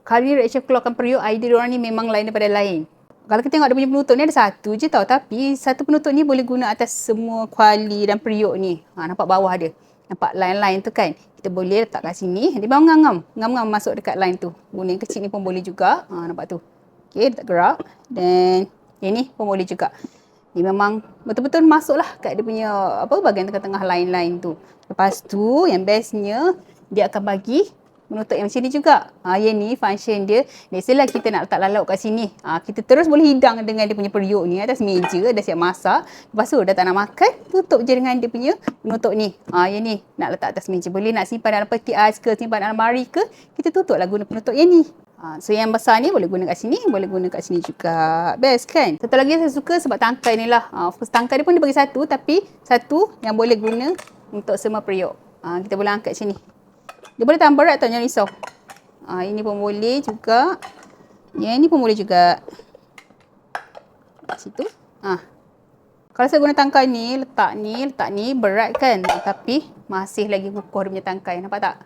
Kali ni Rachel keluarkan periuk, idea diorang ni memang lain daripada lain. Kalau kita tengok dia punya penutup ni ada satu je tau. Tapi satu penutup ni boleh guna atas semua kuali dan periuk ni. Nampak bawah dia. Nampak line-line tu kan. Kita boleh letak kat sini. Dia memang ngam-ngam. Ngam-ngam masuk dekat line tu. Guna yang kecil ni pun boleh juga. Nampak tu. Okay, dia tak gerak. Dan yang ni pun boleh juga. Dia memang betul-betul masuk lah kat dia punya bahagian tengah-tengah line-line tu. Lepas tu yang bestnya dia akan bagi menutup yang macam ni juga. Yang ni function dia. Biasalah kita nak letak lauk kat sini. Kita terus boleh hidang dengan dia punya periuk ni atas meja. Dah siap masak. Lepas tu dah tak nak makan. Tutup je dengan dia punya penutup ni. Yang ni nak letak atas meja. Boleh nak simpan dalam peti ais ke, simpan dalam lemari ke. Kita tutup lah guna penutup yang ni. So yang besar ni boleh guna kat sini. Boleh guna kat sini juga. Best kan? Satu lagi saya suka sebab tangkai ni lah. Of course tangkai dia pun dia bagi satu. Tapi satu yang boleh guna untuk semua periuk. Kita boleh angkat sini. Dia boleh tambah berat tau, jangan risau. Ini pun boleh juga. Yang ini pun boleh juga. Situ. Kalau saya guna tangkai ni, letak ni, berat kan. Tapi masih lagi kukuh dia punya tangkai. Nampak tak?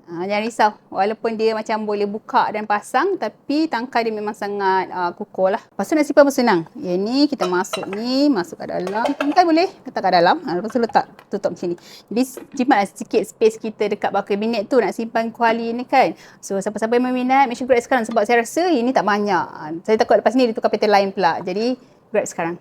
Jangan risau. Walaupun dia macam boleh buka dan pasang, tapi tangkai dia memang sangat kukuh lah. Lepas tu nak simpan pun senang. Yang ni kita masuk kat dalam. Tangkai boleh letak kat dalam. Lepas tu letak tutup macam ni. Jadi jimatlah sikit space kita dekat bawah kabinet tu nak simpan kuali ni kan. So siapa-siapa yang berminat, make sure grab sekarang sebab saya rasa ini tak banyak. Saya takut lepas ni dia tukar pattern lain pula. Jadi grab sekarang.